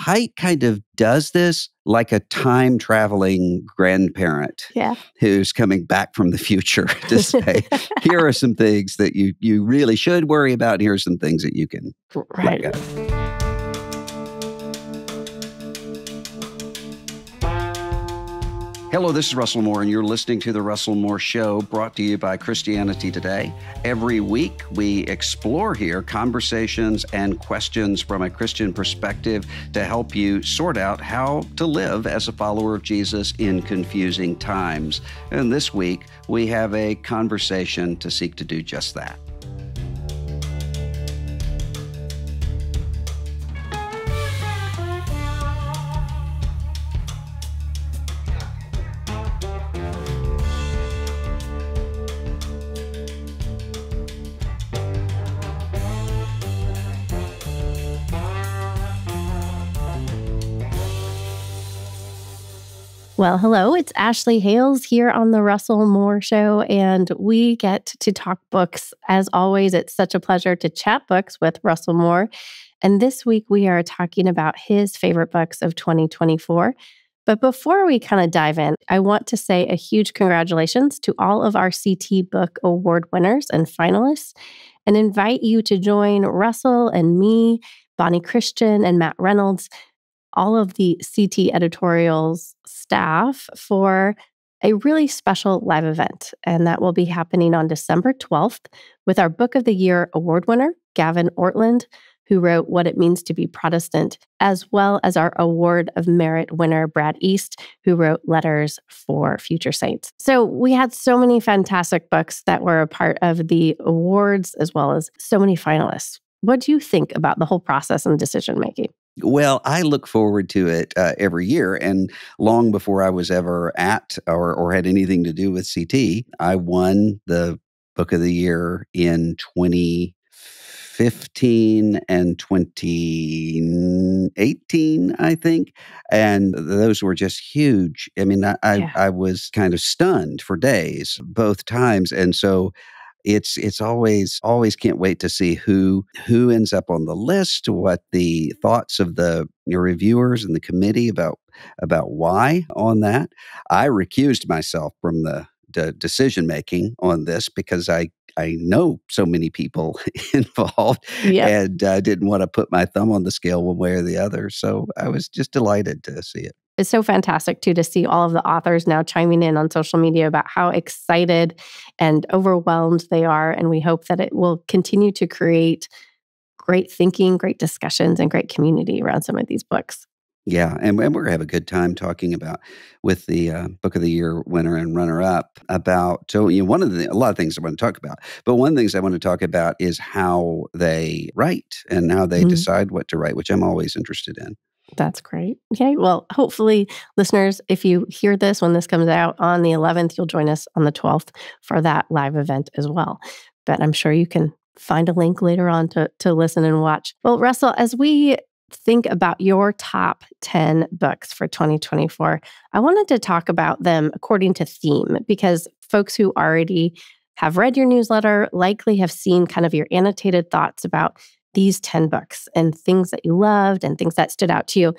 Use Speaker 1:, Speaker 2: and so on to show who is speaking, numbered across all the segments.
Speaker 1: Haidt kind of does this like a time-traveling grandparent
Speaker 2: Yeah.
Speaker 1: who's coming back from the future to say, here are some things that you really should worry about, and here are some things that you can
Speaker 2: Right.
Speaker 1: let go. Hello, this is Russell Moore, and you're listening to The Russell Moore Show, brought to you by Christianity Today. Every week, we explore here conversations and questions from a Christian perspective to help you sort out how to live as a follower of Jesus in confusing times. And this week, we have a conversation to seek to do just that.
Speaker 2: Well, hello, it's Ashley Hales here on The Russell Moore Show, and we get to talk books. As always, it's such a pleasure to chat books with Russell Moore. And this week, we are talking about his favorite books of 2024. But before we kind of dive in, I want to say a huge congratulations to all of our CT Book Award winners and finalists, and invite you to join Russell and me, Bonnie Christian, and Matt Reynolds, all of the CT editorials staff, for a really special live event. And that will be happening on December 12th with our Book of the Year award winner, Gavin Ortland, who wrote What It Means to Be Protestant, as well as our Award of Merit winner, Brad East, who wrote Letters for Future Saints. So we had so many fantastic books that were a part of the awards, as well as so many finalists. What do you think about the whole process and decision-making?
Speaker 1: Well, I look forward to it every year. And long before I was ever at or had anything to do with CT, I won the Book of the Year in 2015 and 2018, I think. And those were just huge. I mean, I was kind of stunned for days, both times. And so it's always can't wait to see who ends up on the list, what the thoughts of the reviewers and the committee about why on that. I recused myself from the decision making on this because I know so many people involved, and I didn't want to put my thumb on the scale one way or the other. So I was just delighted to see it.
Speaker 2: It's so fantastic, too, to see all of the authors now chiming in on social media about how excited and overwhelmed they are. And we hope that it will continue to create great thinking, great discussions, and great community around some of these books.
Speaker 1: Yeah, and we're going to have a good time talking about with the Book of the Year winner and runner-up about, so a lot of things I want to talk about, but one of the things I want to talk about is how they write and how they decide what to write, which I'm always interested in.
Speaker 2: That's great. Okay, well, hopefully, listeners, if you hear this when this comes out on the 11th, you'll join us on the 12th for that live event as well. But I'm sure you can find a link later on to listen and watch. Well, Russell, as we think about your top 10 books for 2024, I wanted to talk about them according to theme, because folks who already have read your newsletter likely have seen kind of your annotated thoughts about these 10 books and things that you loved and things that stood out to you.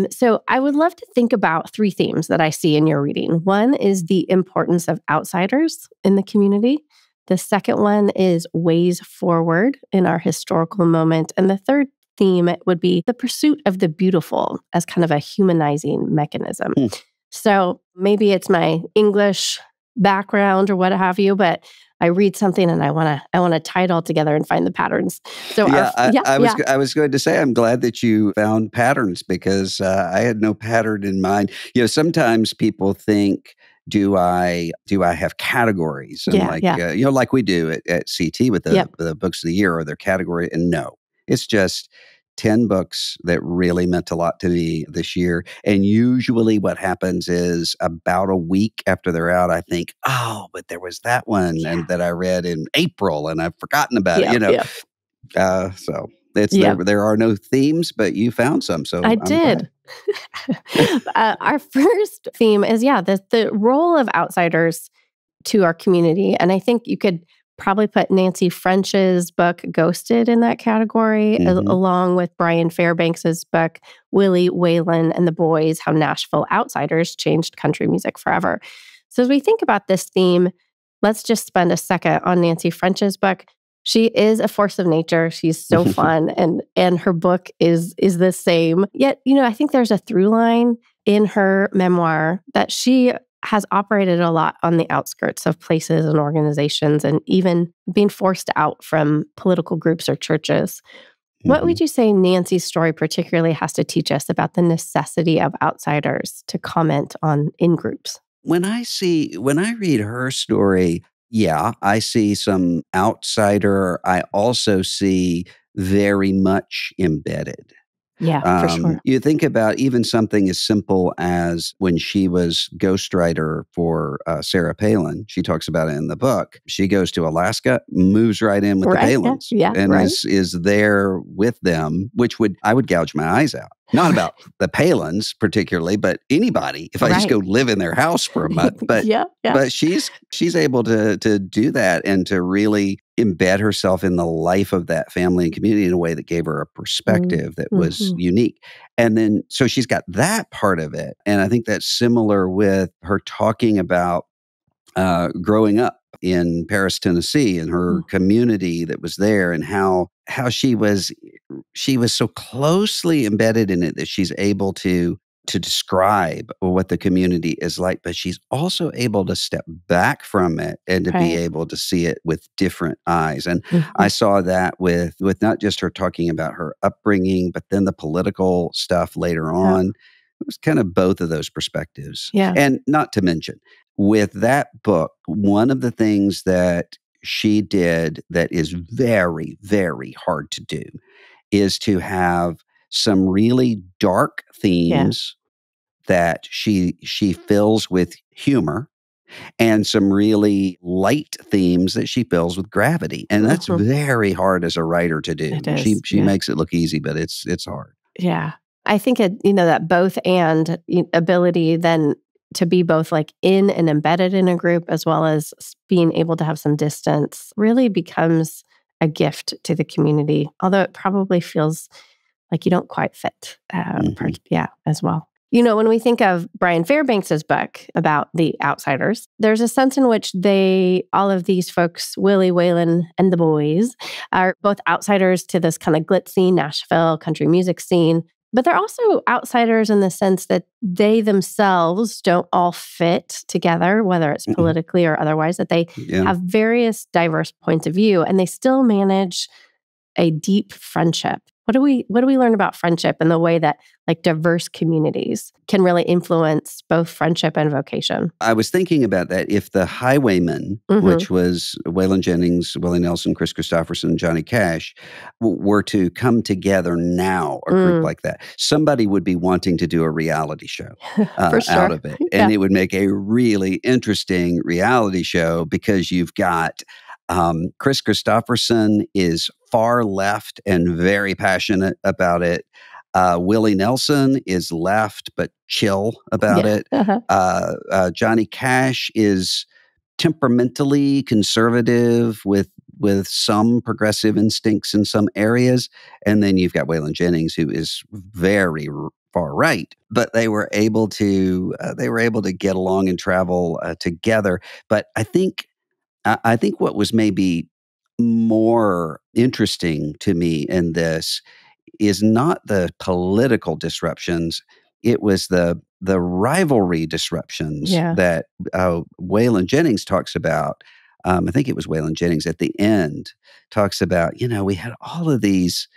Speaker 2: So I would love to think about three themes that I see in your reading. One is the importance of outsiders in the community. The second one is ways forward in our historical moment. And the third theme would be the pursuit of the beautiful as kind of a humanizing mechanism. So maybe it's my English background or what have you, but I read something and I want to tie it all together and find the patterns. So
Speaker 1: I was going to say, I'm glad that you found patterns, because I had no pattern in mind. Sometimes people think, do I have categories? And like we do at CT with the books of the year, or their category. And no, it's just 10 books that really meant a lot to me this year. And usually what happens is about a week after they're out, I think, oh, but there was that one and that I read in April and I've forgotten about it, So there are no themes, but you found some. So
Speaker 2: I did. Our first theme is, the role of outsiders to our community. And I think you could probably put Nancy French's book Ghosted in that category, along with Brian Fairbanks's book Willie, Waylon, and the Boys, How Nashville Outsiders Changed Country Music Forever. So as we think about this theme, let's just spend a second on Nancy French's book. She is a force of nature. She's so fun, and her book is the same. Yet, I think there's a through line in her memoir that she has operated a lot on the outskirts of places and organizations, and even being forced out from political groups or churches. What would you say Nancy's story particularly has to teach us about the necessity of outsiders to comment on in-groups?
Speaker 1: When I read her story, yeah, I see some outsider. I also see very much embedded.
Speaker 2: Yeah, for sure.
Speaker 1: You think about even something as simple as when she was ghostwriter for Sarah Palin. She talks about it in the book. She goes to Alaska, moves right in with the Palins, and is there with them, which I would gouge my eyes out. Not about the Palins particularly, but anybody. If I just go live in their house for a month, but but she's able to do that and to really embed herself in the life of that family and community in a way that gave her a perspective that was unique. And then, so she's got that part of it. And I think that's similar with her talking about growing up in Paris, Tennessee, and her community that was there, and how she was so closely embedded in it that she's able to describe what the community is like, but she's also able to step back from it and to be able to see it with different eyes. And I saw that with not just her talking about her upbringing, but then the political stuff later on. It was kind of both of those perspectives.
Speaker 2: Yeah.
Speaker 1: And not to mention, with that book, one of the things that she did that is very, very hard to do is to have some really dark themes that she fills with humor, and some really light themes that she fills with gravity. And that's very hard as a writer to do.
Speaker 2: It is,
Speaker 1: she makes it look easy, but it's hard.
Speaker 2: Yeah. I think that both and ability then to be both like in and embedded in a group, as well as being able to have some distance, really becomes a gift to the community. Although it probably feels like you don't quite fit, as well. When we think of Brian Fairbanks's book about the outsiders, there's a sense in which all of these folks, Willie, Waylon, and the Boys, are both outsiders to this kind of glitzy Nashville country music scene. But they're also outsiders in the sense that they themselves don't all fit together, whether it's politically or otherwise, that they have various diverse points of view, and they still manage a deep friendship. What do we learn about friendship and the way that like diverse communities can really influence both friendship and vocation?
Speaker 1: I was thinking about that. If the Highwaymen, which was Waylon Jennings, Willie Nelson, Chris Christopherson, and Johnny Cash, were to come together now, a group like that, somebody would be wanting to do a reality show out of it. And it would make a really interesting reality show, because you've got Chris Christopherson is far left and very passionate about it. Willie Nelson is left but chill about it. Johnny Cash is temperamentally conservative with some progressive instincts in some areas, and then you've got Waylon Jennings, who is very far right. But they were able to get along and travel together. But I think what was maybe more interesting to me in this is not the political disruptions. It was the rivalry disruptions that Waylon Jennings talks about. I think it was Waylon Jennings at the end talks about, we had all of these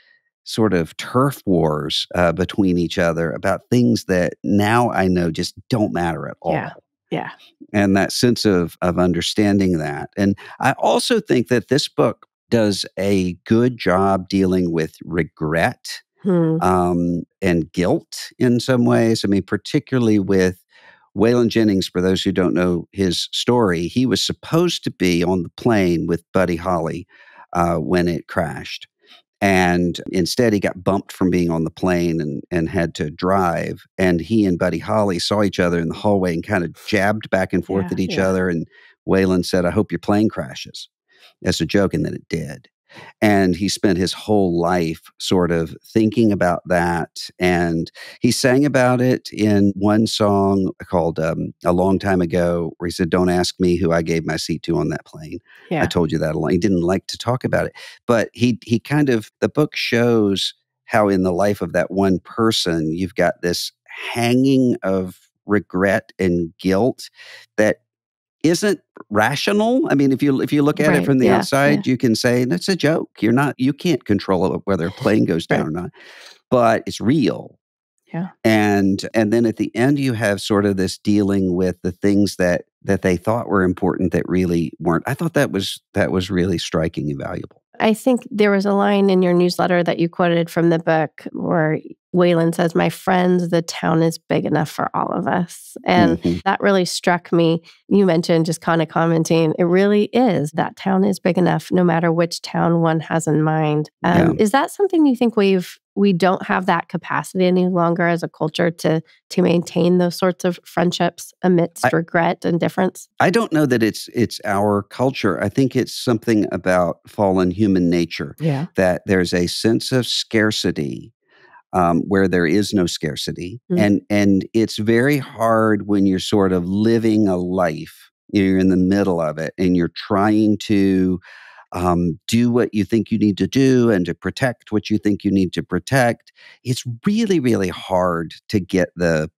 Speaker 1: sort of turf wars between each other about things that now I know just don't matter at all.
Speaker 2: Yeah.
Speaker 1: And that sense of understanding that. And I also think that this book does a good job dealing with regret and guilt in some ways. I mean, particularly with Waylon Jennings, for those who don't know his story, he was supposed to be on the plane with Buddy Holly when it crashed. And instead, he got bumped from being on the plane and had to drive. And he and Buddy Holly saw each other in the hallway and kind of jabbed back and forth at each other. And Waylon said, "I hope your plane crashes." as a joke, and then it did. And he spent his whole life sort of thinking about that. And he sang about it in one song called A Long Time Ago, where he said, "Don't ask me who I gave my seat to on that plane. I
Speaker 2: Yeah.
Speaker 1: told you that a lot." He didn't like to talk about it. But he kind of, the book shows how in the life of that one person, you've got this hanging of regret and guilt that isn't rational. I mean, if you look at it
Speaker 2: Right.
Speaker 1: from the
Speaker 2: Yeah. Yeah.
Speaker 1: outside, you can say that's a joke. You can't control whether a plane goes down
Speaker 2: Right.
Speaker 1: or not, but it's real.
Speaker 2: Yeah.
Speaker 1: And then at the end, you have sort of this dealing with the things that they thought were important that really weren't. I thought that was really striking and valuable.
Speaker 2: I think there was a line in your newsletter that you quoted from the book where Waylon says, "My friends, the town is big enough for all of us." And
Speaker 1: Hmm.
Speaker 2: that really struck me. You mentioned just kind of commenting, it really is. That town is big enough no matter which town one has in mind.
Speaker 1: Yeah.
Speaker 2: Is that something you think we don't have that capacity any longer as a culture to maintain those sorts of friendships amidst regret and difference?
Speaker 1: I don't know that it's our culture. I think it's something about fallen human nature,
Speaker 2: Yeah.
Speaker 1: that there's a sense of scarcity where there is no scarcity,
Speaker 2: Mm.
Speaker 1: and it's very hard when you're sort of living a life. You're in the middle of it, and you're trying to do what you think you need to do and to protect what you think you need to protect. It's really, really hard to get the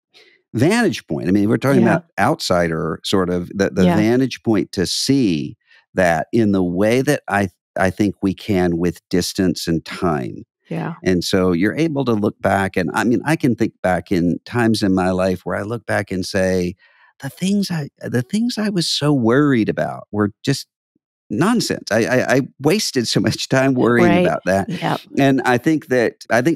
Speaker 1: vantage point. I mean, we're talking
Speaker 2: Yeah.
Speaker 1: about outsider sort of the
Speaker 2: Yeah.
Speaker 1: vantage point to see that in the way that I think we can with distance and time.
Speaker 2: Yeah.
Speaker 1: And so you're able to look back, and I mean, I can think back in times in my life where I look back and say, the things I was so worried about were just nonsense. I wasted so much time worrying
Speaker 2: Right.
Speaker 1: about that.
Speaker 2: Yeah.
Speaker 1: And I think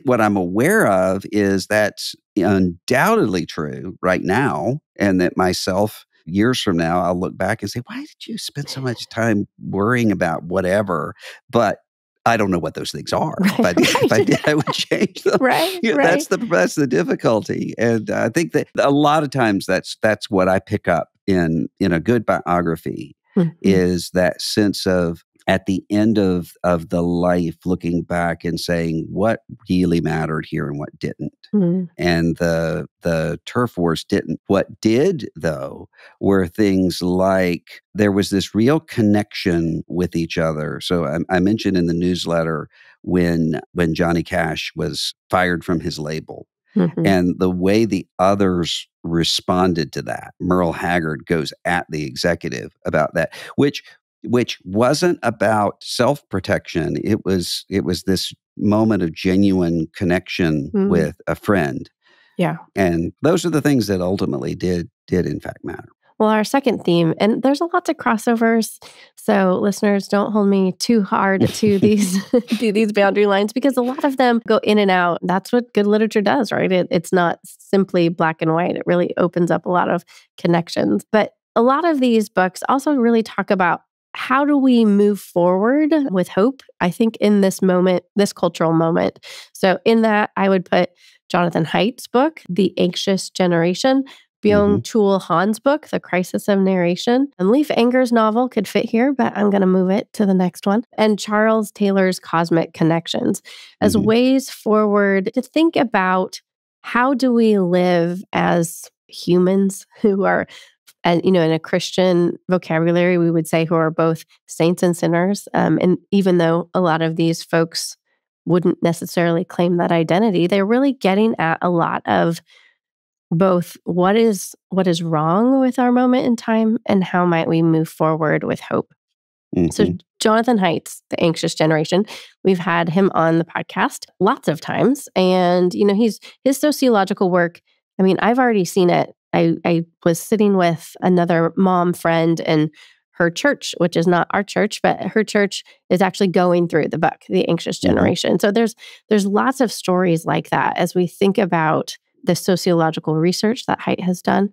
Speaker 1: what I'm aware of is that's undoubtedly true right now, and that myself years from now I'll look back and say, why did you spend so much time worrying about whatever? But I don't know what those things are. If I did, if I
Speaker 2: Right.
Speaker 1: did, I would change them.
Speaker 2: Right.
Speaker 1: That's
Speaker 2: Right.
Speaker 1: the difficulty, and I think that a lot of times that's what I pick up in a good biography,
Speaker 2: Mhm.
Speaker 1: is that sense of at the end of the life, looking back and saying what really mattered here and what didn't.
Speaker 2: Mm.
Speaker 1: And the turf wars didn't. What did, though, were things like there was this real connection with each other. So I mentioned in the newsletter when Johnny Cash was fired from his label,
Speaker 2: Mhm.
Speaker 1: and the way the others responded to that. Merle Haggard goes at the executive about that, which wasn't about self-protection. It was this moment of genuine connection
Speaker 2: Mm.
Speaker 1: with a friend.
Speaker 2: Yeah.
Speaker 1: And those are the things that ultimately did in fact matter.
Speaker 2: Well, our second theme, and there's a lot of crossovers. So listeners, don't hold me too hard to these to these boundary lines because a lot of them go in and out. That's what good literature does, right? It's not simply black and white. It really opens up a lot of connections. But a lot of these books also really talk about how do we move forward with hope, I think, in this moment, this cultural moment. So in that, I would put Jonathan Haidt's book, The Anxious Generation,
Speaker 1: Hmm.
Speaker 2: Byung-Chul Han's book, The Crisis of Narration, and Leif Enger's novel could fit here, but I'm going to move it to the next one, and Charles Taylor's Cosmic Connections as
Speaker 1: Hmm.
Speaker 2: ways forward to think about how do we live as humans who are, and in a Christian vocabulary, we would say who are both saints and sinners. And even though a lot of these folks wouldn't necessarily claim that identity, they're really getting at a lot of both what is wrong with our moment in time and how might we move forward with hope. So
Speaker 1: Hmm.
Speaker 2: Jonathan Haidt's The Anxious Generation, we've had him on the podcast lots of times, and his sociological work. I mean, I've already seen it. I was sitting with another mom friend, and her church, which is not our church, but her church is actually going through the book, The Anxious
Speaker 1: Hmm.
Speaker 2: Generation. So there's lots of stories like that as we think about the sociological research that Haidt has done.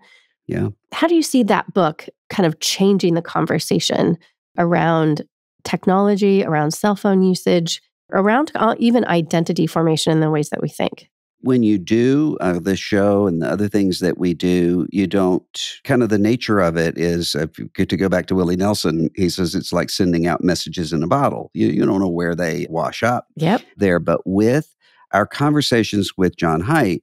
Speaker 1: Yeah.
Speaker 2: How do you see that book kind of changing the conversation around technology, around cell phone usage, around even identity formation in the ways that we think?
Speaker 1: when you do this show and the other things that we do, you don't, kind of the nature of it is, if you get to go back to Willie Nelson, he says it's like sending out messages in a bottle. You don't know where they wash up there. But with our conversations with John Haidt,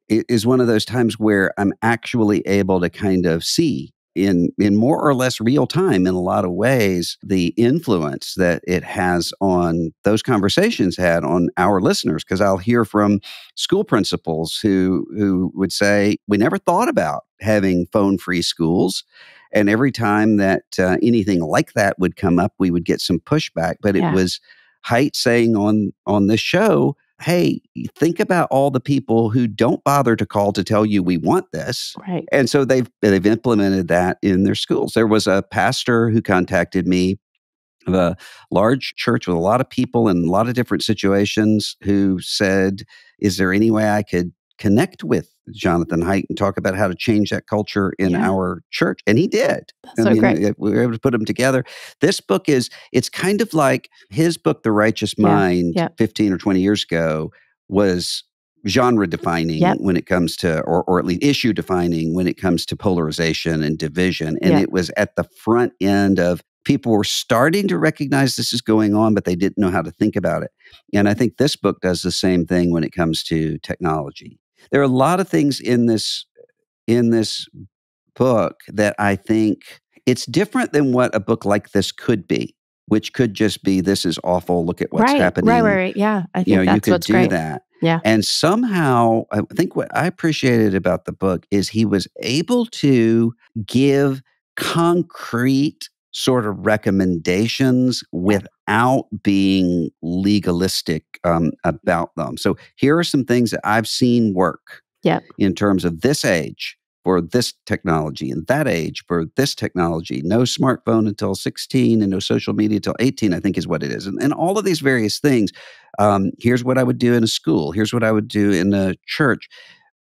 Speaker 1: it is one of those times where I'm actually able to kind of see in more or less real time in a lot of ways the influence that it has on those conversations had on our listeners. Because I'll hear from school principals who would say, we never thought about having phone-free schools. And every time that anything like that would come up, we would get some pushback. But it was Haidt saying on this show, hey, think about all the people who don't bother to call to tell you we want this.
Speaker 2: Right.
Speaker 1: And so they've implemented that in their schools. There was a pastor who contacted me of a large church with a lot of people in a lot of different situations who said, is there any way I could connect with Jonathan Haidt and talk about how to change that culture in our church? And he did.
Speaker 2: That's so great.
Speaker 1: We were able to put them together. This book it's kind of like his book, The Righteous Mind, 15 or 20 years ago, was genre defining when it comes to, or at least issue defining when it comes to polarization and division. And it was at the front end of people were starting to recognize this is going on, but they didn't know how to think about it. And I think this book does the same thing when it comes to technology. There are a lot of things in this book that I think it's different than what a book like this could be, which could just be, this is awful, look at what's happening.
Speaker 2: Right. Yeah, I think that's
Speaker 1: you could
Speaker 2: what's
Speaker 1: do
Speaker 2: great.
Speaker 1: that.
Speaker 2: Yeah.
Speaker 1: And somehow, I think what I appreciated about the book is he was able to give concrete sort of recommendations without being legalistic about them. So here are some things that I've seen work in terms of this age for this technology and that age for this technology. No smartphone until 16 and no social media until 18, I think is what it is. And all of these various things. Here's what I would do in a school. Here's what I would do in a church,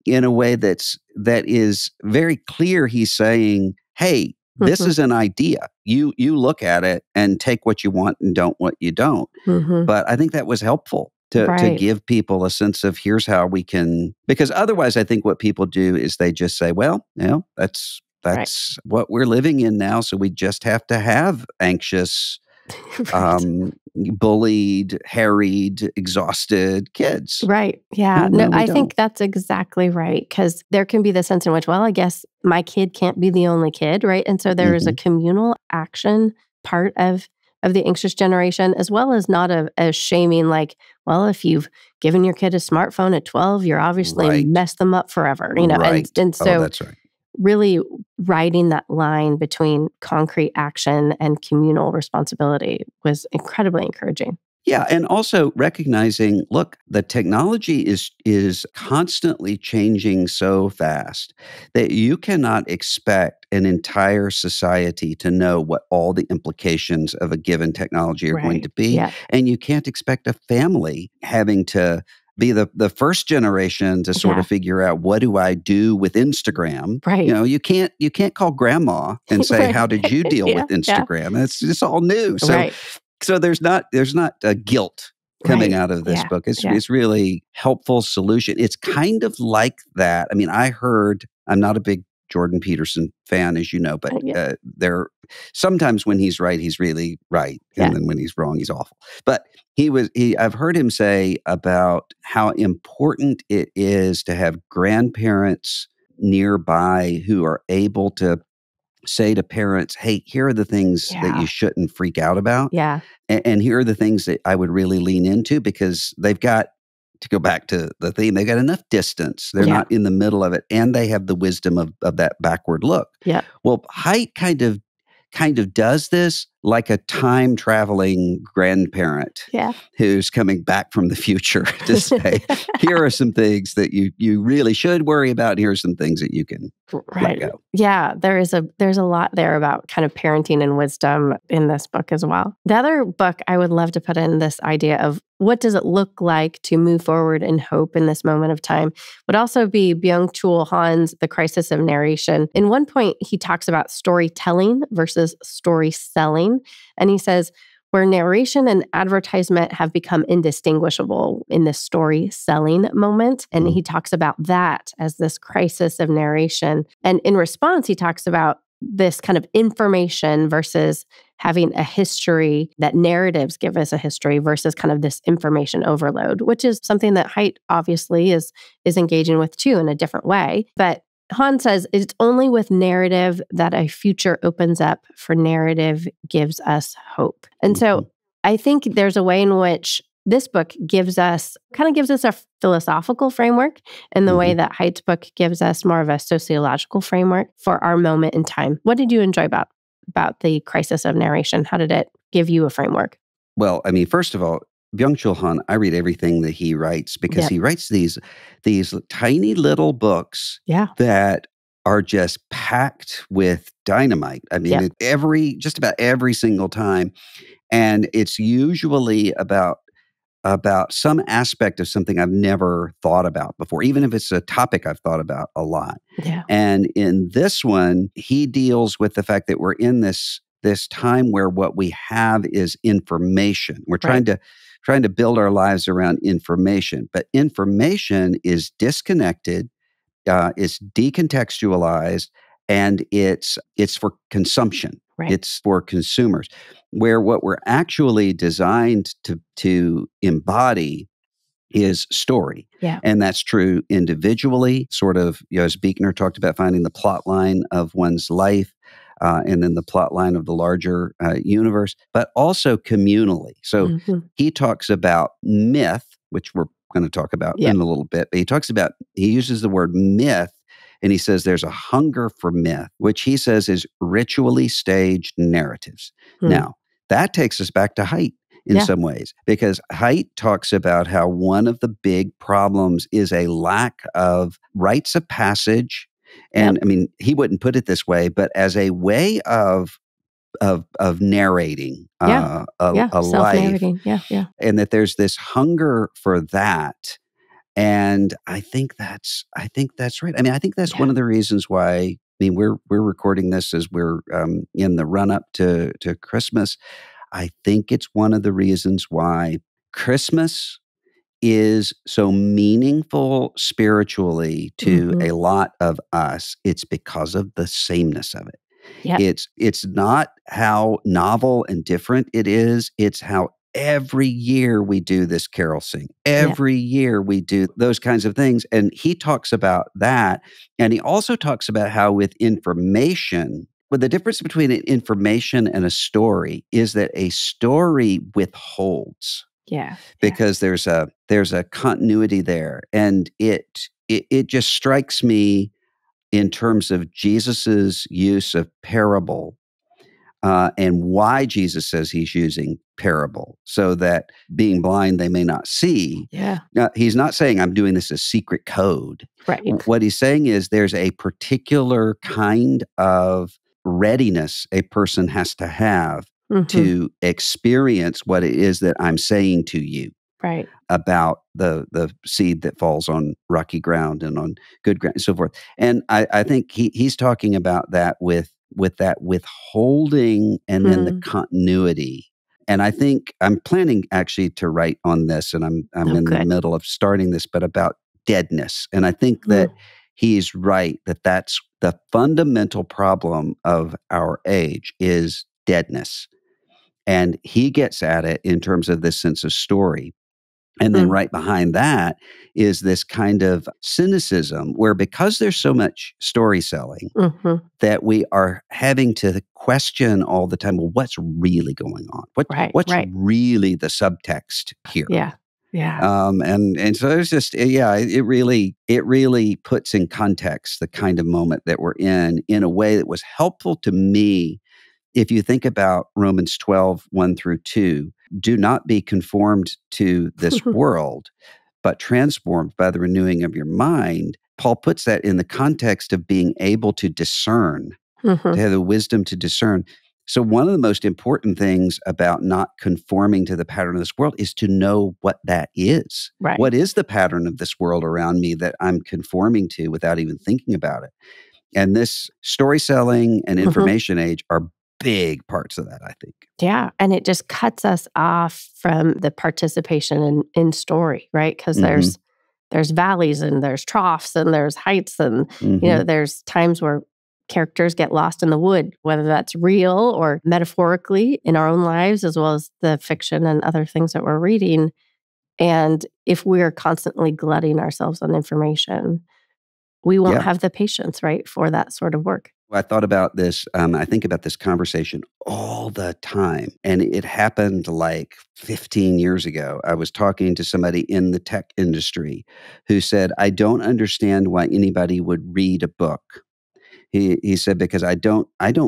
Speaker 1: in a way that is very clear. He's saying, hey, this is an idea. You look at it and take what you want and don't what you don't. But I think that was helpful to give people a sense of, here's how we can, because otherwise I think what people do is they just say, well, that's what we're living in now. So we just have to have anxious, bullied, harried, exhausted kids.
Speaker 2: Right. Yeah. No, I think that's exactly right. Because there can be the sense in which, well, I guess my kid can't be the only kid, right? And so there is a communal action part of the anxious generation, as well as not a shaming, like, well, if you've given your kid a smartphone at 12, you're obviously messed them up forever, And so
Speaker 1: that's right.
Speaker 2: Really writing that line between concrete action and communal responsibility was incredibly encouraging.
Speaker 1: Yeah, and also recognizing, look, the technology is constantly changing so fast that you cannot expect an entire society to know what all the implications of a given technology are going to be. And you can't expect a family having to be the first generation to sort of figure out, what do I do with Instagram?
Speaker 2: Right.
Speaker 1: You can't call grandma and say, how did you deal with Instagram? It's all new. So there's not a guilt coming out of this book. It's really helpful solution. It's kind of like that. I mean, I'm not a big Jordan Peterson fan, as you know, but there sometimes when he's right, he's really right. And then when he's wrong, he's awful. But I've heard him say about how important it is to have grandparents nearby who are able to say to parents, hey, here are the things that you shouldn't freak out about.
Speaker 2: Yeah.
Speaker 1: And here are the things that I would really lean into, because they've got, to go back to the theme, they got enough distance. They're not in the middle of it. And they have the wisdom of that backward look.
Speaker 2: Yeah.
Speaker 1: Well, Haidt kind of does this like a time traveling grandparent who's coming back from the future to say, here are some things that you really should worry about. And here are some things that you can let go.
Speaker 2: Yeah, there's a lot there about kind of parenting and wisdom in this book as well. The other book I would love to put in this idea of what does it look like to move forward in hope in this moment of time would also be Byung-Chul Han's The Crisis of Narration. In one point, he talks about storytelling versus story selling. And he says, where narration and advertisement have become indistinguishable in this story selling moment. And he talks about that as this crisis of narration. And in response, he talks about this kind of information versus having a history, that narratives give us a history versus kind of this information overload, which is something that Haidt obviously is engaging with too in a different way. But Hahn says it's only with narrative that a future opens up, for narrative gives us hope. And so I think there's a way in which this book gives us a philosophical framework in the way that Haidt's book gives us more of a sociological framework for our moment in time. What did you enjoy about the crisis of narration? How did it give you a framework?
Speaker 1: Well, I mean, first of all, Byung-Chul Han, I read everything that he writes because he writes these tiny little books that are just packed with dynamite. I mean, just about every single time. And it's usually about some aspect of something I've never thought about before, even if it's a topic I've thought about a lot.
Speaker 2: Yeah.
Speaker 1: And in this one, he deals with the fact that we're in this time where what we have is information. We're trying to build our lives around information, but information is disconnected, it's decontextualized, and it's for consumption.
Speaker 2: Right.
Speaker 1: It's for consumers, where what we're actually designed to embody is story.
Speaker 2: Yeah.
Speaker 1: And that's true individually, sort of, as Buechner talked about, finding the plot line of one's life, and then the plot line of the larger universe, but also communally. So he talks about myth, which we're going to talk about in a little bit, but he uses the word myth. And he says there's a hunger for myth, which he says is ritually staged narratives. Now, that takes us back to Haidt in some ways, because Haidt talks about how one of the big problems is a lack of rites of passage. And I mean, he wouldn't put it this way, but as a way of narrating a life. And that there's this hunger for that. And I think that's right. I mean, I think that's one of the reasons why. I mean, we're recording this as we're in the run up to Christmas. I think it's one of the reasons why Christmas is so meaningful spiritually to a lot of us. It's because of the sameness of it. It's not how novel and different it is. It's how every year we do this carol sing. Every year we do those kinds of things. And he talks about that. And he also talks about how with information, but the difference between an information and a story is that a story withholds. Because there's a continuity there. And it just strikes me in terms of Jesus's use of parable, and why Jesus says he's using parable, so that being blind, they may not see. Now, he's not saying I'm doing this as secret code.
Speaker 2: Right.
Speaker 1: What he's saying is there's a particular kind of readiness a person has to have to experience what it is that I'm saying to you.
Speaker 2: Right.
Speaker 1: About the seed that falls on rocky ground and on good ground and so forth. And I think he's talking about that with that withholding and then the continuity. And I think I'm planning actually to write on this, and I'm in the middle of starting this, but about deadness. And I think that he's right, that's the fundamental problem of our age is deadness. And he gets at it in terms of this sense of story. And then right behind that is this kind of cynicism where, because there's so much story selling, that we are having to question all the time, well, what's really going on? What's really the subtext here? And so there's just, it really puts in context the kind of moment that we're in a way that was helpful to me. If you think about Romans 12, 1-2, do not be conformed to this world, but transformed by the renewing of your mind. Paul puts that in the context of being able to discern, to have the wisdom to discern. So one of the most important things about not conforming to the pattern of this world is to know what that is.
Speaker 2: Right.
Speaker 1: What is the pattern of this world around me that I'm conforming to without even thinking about it? And this story selling and information age are big parts of that, I think.
Speaker 2: Yeah. And it just cuts us off from the participation in story, right? Because
Speaker 1: Mm-hmm.
Speaker 2: there's valleys and there's troughs and there's heights and,
Speaker 1: Mm-hmm.
Speaker 2: there's times where characters get lost in the wood, whether that's real or metaphorically in our own lives, as well as the fiction and other things that we're reading. And if we're constantly glutting ourselves on information, we won't
Speaker 1: Yeah.
Speaker 2: have the patience, right, for that sort of work.
Speaker 1: I thought about this. I think about this conversation all the time. And it happened like 15 years ago. I was talking to somebody in the tech industry who said, I don't understand why anybody would read a book. He said, because I don't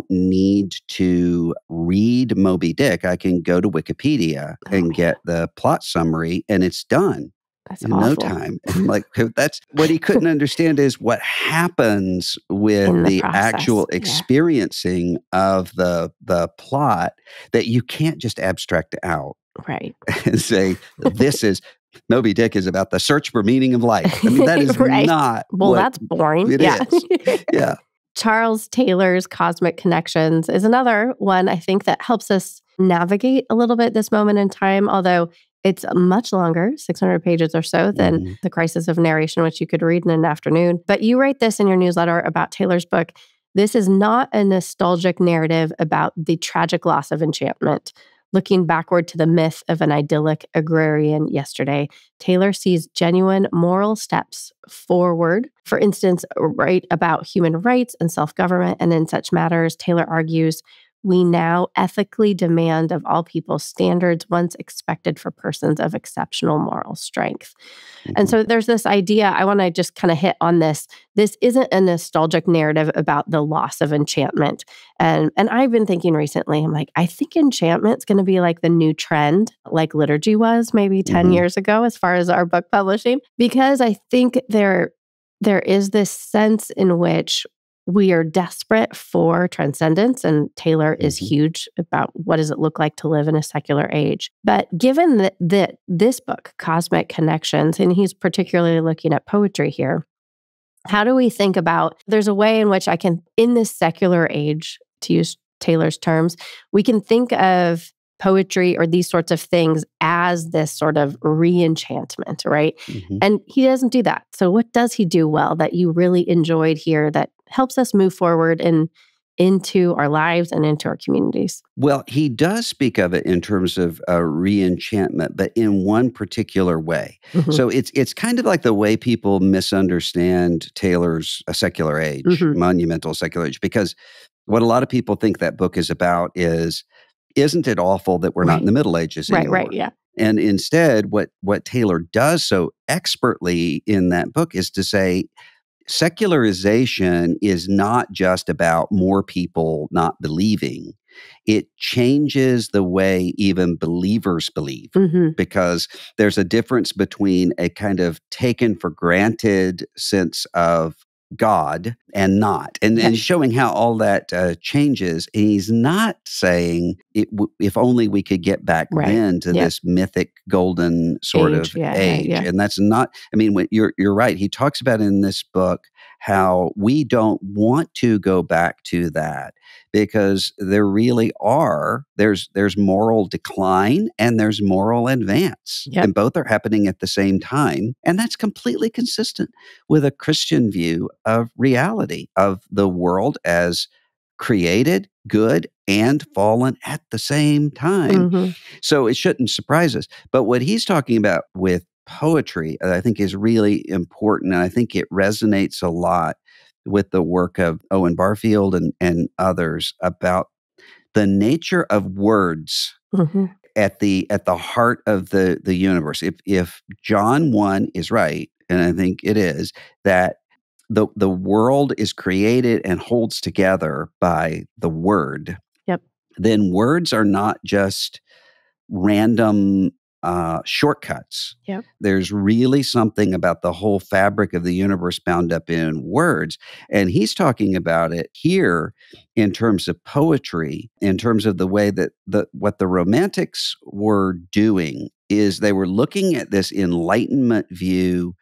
Speaker 1: need to read Moby Dick. I can go to Wikipedia
Speaker 2: Oh,
Speaker 1: and
Speaker 2: yeah.
Speaker 1: get the plot summary and it's done
Speaker 2: That's
Speaker 1: in no
Speaker 2: awful.
Speaker 1: time. And I'm like, that's what he couldn't understand is what happens with
Speaker 2: In the
Speaker 1: the
Speaker 2: process.
Speaker 1: actual
Speaker 2: Yeah.
Speaker 1: experiencing of the plot that you can't just abstract out
Speaker 2: Right.
Speaker 1: and say, this is Moby Dick is about the search for meaning of life. I mean, that is
Speaker 2: Right.
Speaker 1: not
Speaker 2: Well,
Speaker 1: what
Speaker 2: that's boring.
Speaker 1: it
Speaker 2: Yeah.
Speaker 1: is. Yeah.
Speaker 2: Charles Taylor's Cosmic Connections is another one I think that helps us navigate a little bit this moment in time, although it's much longer, 600 pages or so, than
Speaker 1: Mhm.
Speaker 2: The Crisis of Narration, which you could read in an afternoon. But you write this in your newsletter about Taylor's book. This is not a nostalgic narrative about the tragic loss of enchantment. Looking backward to the myth of an idyllic agrarian yesterday, Taylor sees genuine moral steps forward. For instance, right about human rights and self-government, and in such matters, Taylor argues, we now ethically demand of all people standards once expected for persons of exceptional moral strength. And
Speaker 1: Mhm.
Speaker 2: so there's this idea, I want to just kind of hit on this. This isn't a nostalgic narrative about the loss of enchantment. And I've been thinking recently, I'm like, I think enchantment's going to be like the new trend, like liturgy was maybe 10
Speaker 1: Mhm.
Speaker 2: years ago as far as our book publishing, because I think there is this sense in which we are desperate for transcendence, and Taylor is
Speaker 1: Mhm.
Speaker 2: huge about what does it look like to live in a secular age. But given that this book, Cosmic Connections, and he's particularly looking at poetry here, how do we think about, there's a way in which I can, in this secular age, to use Taylor's terms, we can think of poetry or these sorts of things as this sort of re-enchantment, right?
Speaker 1: Mhm.
Speaker 2: And he doesn't do that. So what does he do well that you really enjoyed here that helps us move forward and into our lives and into our communities?
Speaker 1: Well, he does speak of it in terms of re-enchantment, but in one particular way.
Speaker 2: Hmm.
Speaker 1: So it's kind of like the way people misunderstand Taylor's A Secular Age,
Speaker 2: Hmm.
Speaker 1: Monumental Secular Age, because what a lot of people think that book is about is, isn't it awful that we're not in
Speaker 2: Right.
Speaker 1: the Middle Ages
Speaker 2: Right.
Speaker 1: anymore?
Speaker 2: Yeah.
Speaker 1: And instead, what Taylor does so expertly in that book is to say, secularization is not just about more people not believing. It changes the way even believers believe
Speaker 2: Hmm.
Speaker 1: because there's a difference between a kind of taken for granted sense of God and not, and
Speaker 2: Yep.
Speaker 1: showing how all that changes. And he's not saying if only we could get back
Speaker 2: Right.
Speaker 1: then to
Speaker 2: Yep.
Speaker 1: this mythic golden sort
Speaker 2: Age.
Speaker 1: of
Speaker 2: Yeah. Right.
Speaker 1: age,
Speaker 2: Yeah.
Speaker 1: and that's not. I mean, you're right. He talks about in this book how we don't want to go back to that because there really are there's moral decline and there's moral advance,
Speaker 2: Yep.
Speaker 1: and both are happening at the same time, and that's completely consistent with a Christian view of reality, of the world as created, good, and fallen at the same time.
Speaker 2: Hmm.
Speaker 1: So it shouldn't surprise us. But what he's talking about with poetry, I think is really important. And I think it resonates a lot with the work of Owen Barfield and others about the nature of words
Speaker 2: Hmm.
Speaker 1: at the heart of the universe. If John 1 is right, and I think it is, that the world is created and holds together by the word,
Speaker 2: Yep.
Speaker 1: then words are not just random shortcuts.
Speaker 2: Yep.
Speaker 1: There's really something about the whole fabric of the universe bound up in words. And he's talking about it here in terms of poetry, in terms of the way that what the Romantics were doing is they were looking at this Enlightenment view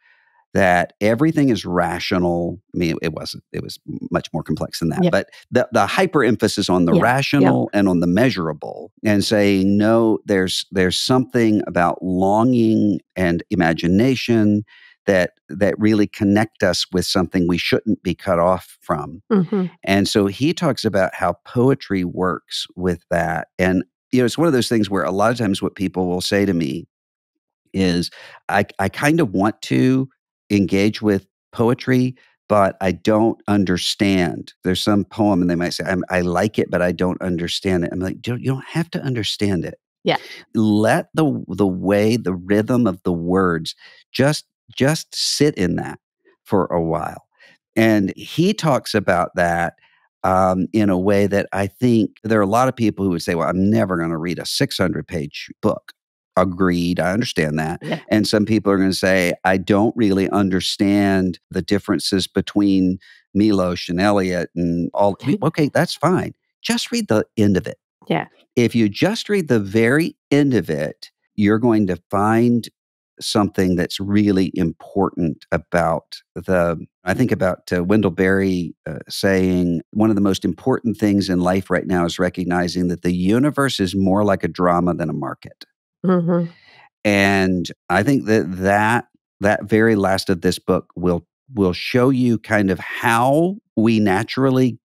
Speaker 1: that everything is rational. I mean, it wasn't. It was much more complex than that.
Speaker 2: Yep.
Speaker 1: But the hyper emphasis on the
Speaker 2: Yep.
Speaker 1: rational and on the measurable, and saying no, there's something about longing and imagination that really connect us with something we shouldn't be cut off from.
Speaker 2: Mm-hmm.
Speaker 1: And so he talks about how poetry works with that. And it's one of those things where a lot of times what people will say to me is, I kind of want to engage with poetry, but I don't understand. There's some poem and they might say, I like it, but I don't understand it. I'm like, you don't have to understand it.
Speaker 2: Yeah.
Speaker 1: Let the way, the rhythm of the words just sit in that for a while. And he talks about that in a way that I think there are a lot of people who would say, well, I'm never going to read a 600-page book. Agreed. I understand that.
Speaker 2: Yeah.
Speaker 1: And some people are going to say, I don't really understand the differences between Milosh and Eliot and all. Okay, that's fine. Just read the end of it.
Speaker 2: Yeah.
Speaker 1: If you just read the very end of it, you're going to find something that's really important about I think about Wendell Berry saying, one of the most important things in life right now is recognizing that the universe is more like a drama than a market.
Speaker 2: Mm-hmm.
Speaker 1: And I think that very last of this book will show you kind of how we naturally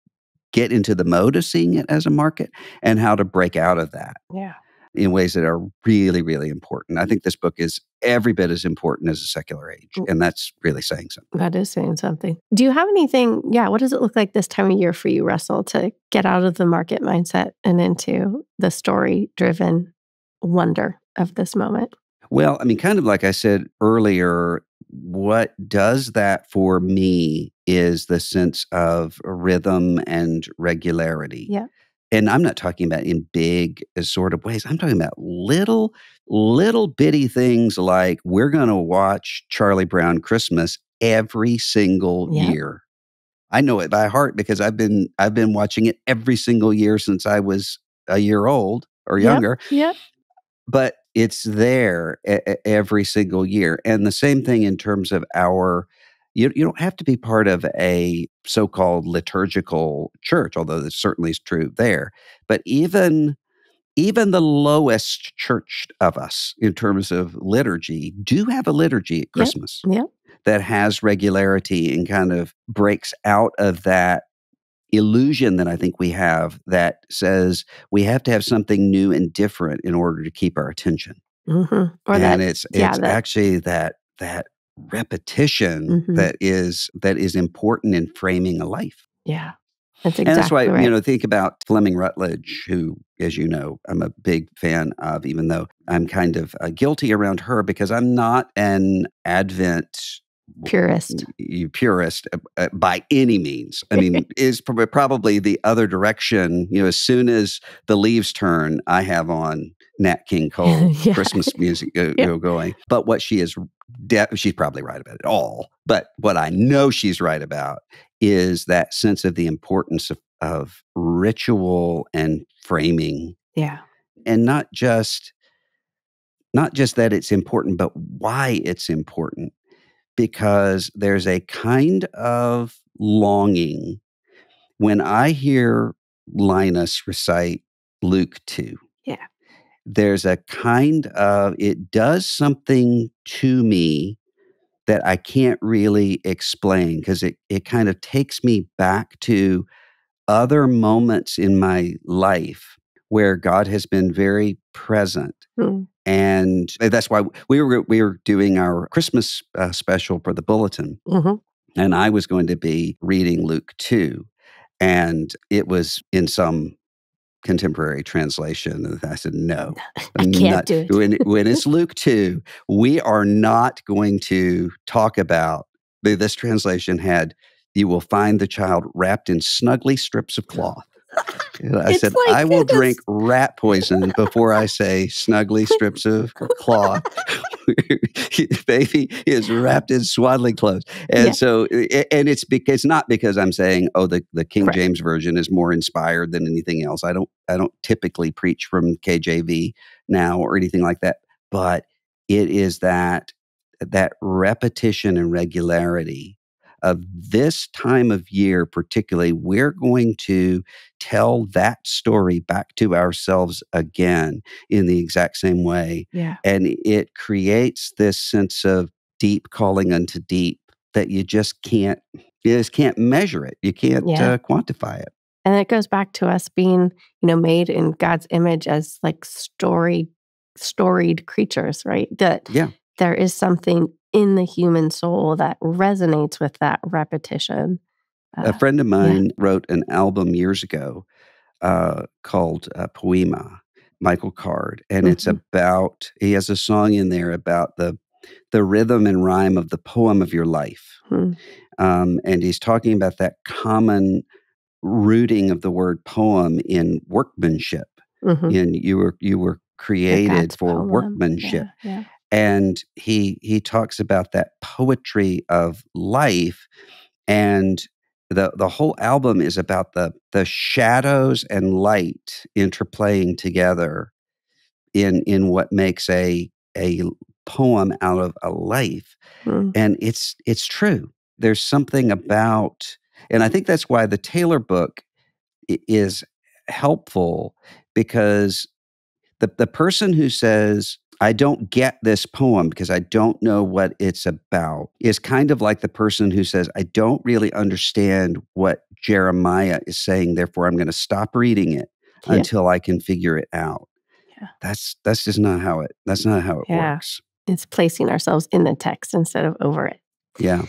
Speaker 1: get into the mode of seeing it as a market and how to break out of that.
Speaker 2: Yeah.
Speaker 1: In ways that are really, really important. I think this book is every bit as important as A Secular Age. And that's really saying something.
Speaker 2: That is saying something. Do you have anything, what does it look like this time of year for you, Russell, to get out of the market mindset and into the story-driven wonder of this moment?
Speaker 1: Well, I mean, kind of like I said earlier, what does that for me is the sense of rhythm and regularity.
Speaker 2: Yeah.
Speaker 1: And I'm not talking about in big sort of ways. I'm talking about little bitty things like we're going to watch Charlie Brown Christmas every single year. I know it by heart because I've been watching it every single year since I was a year old or younger.
Speaker 2: Yep.
Speaker 1: But it's there every single year. And the same thing in terms of you don't have to be part of a so-called liturgical church, although this certainly is true there. But even the lowest church of us in terms of liturgy do have a liturgy at Christmas that has regularity and kind of breaks out of that illusion that I think we have that says we have to have something new and different in order to keep our attention.
Speaker 2: Mm-hmm.
Speaker 1: It's actually that repetition that is important in framing a life.
Speaker 2: Yeah. That's exactly
Speaker 1: And that's why,
Speaker 2: right.
Speaker 1: Think about Fleming Rutledge, who, as you know, I'm a big fan of, even though I'm kind of guilty around her because I'm not an Advent
Speaker 2: purist
Speaker 1: by any means. I mean, is probably the other direction. As soon as the leaves turn, I have on Nat King Cole Christmas music going. But what she is, she's probably right about it all. But what I know she's right about is that sense of the importance of ritual and framing.
Speaker 2: Yeah.
Speaker 1: And not just that it's important, but why it's important. Because there's a kind of longing when I hear Linus recite Luke 2.
Speaker 2: Yeah.
Speaker 1: There's a kind of, it does something to me that I can't really explain because it kind of takes me back to other moments in my life where God has been very present. And that's why we were doing our Christmas special for the Bulletin. And I was going to be reading Luke 2. And it was in some contemporary translation. And I said, no.
Speaker 2: I can't do it.
Speaker 1: When it's Luke 2, we are not going to talk about, this translation had, you will find the child wrapped in snuggly strips of cloth. I said,
Speaker 2: like
Speaker 1: I will drink rat poison before I say snuggly strips of cloth. Baby is wrapped in swaddling clothes. And so, and it's not because I'm saying, oh, the King James Version is more inspired than anything else. I don't typically preach from KJV now or anything like that. But it is that that repetition and regularity of this time of year, particularly, we're going to tell that story back to ourselves again in the exact same way.
Speaker 2: Yeah.
Speaker 1: And it creates this sense of deep calling unto deep that you just can't measure it. You can't
Speaker 2: Yeah.
Speaker 1: quantify it.
Speaker 2: And it goes back to us being, made in God's image as like storied creatures, right? That
Speaker 1: Yeah.
Speaker 2: there is something in the human soul that resonates with that repetition.
Speaker 1: A friend of
Speaker 2: Yeah.
Speaker 1: mine wrote an album years ago called Poema, Michael Card. And he has a song in there about the rhythm and rhyme of the poem of your life.
Speaker 2: Mm-hmm.
Speaker 1: And he's talking about that common rooting of the word poem in workmanship.
Speaker 2: Mm-hmm.
Speaker 1: And you were
Speaker 2: You're
Speaker 1: created
Speaker 2: God's
Speaker 1: for
Speaker 2: poem.
Speaker 1: workmanship.
Speaker 2: Yeah. Yeah.
Speaker 1: And he talks about that poetry of life. And the whole album is about the shadows and light interplaying together in what makes a poem out of a life.
Speaker 2: Mm.
Speaker 1: And it's true. There's something about, and I think that's why the Taylor book is helpful, because the person who says, I don't get this poem because I don't know what it's about, is kind of like the person who says, I don't really understand what Jeremiah is saying, therefore I'm going to stop reading it
Speaker 2: Yeah.
Speaker 1: until I can figure it out.
Speaker 2: Yeah.
Speaker 1: That's just not how it
Speaker 2: Yeah.
Speaker 1: works.
Speaker 2: It's placing ourselves in the text instead of over it.
Speaker 1: Yeah.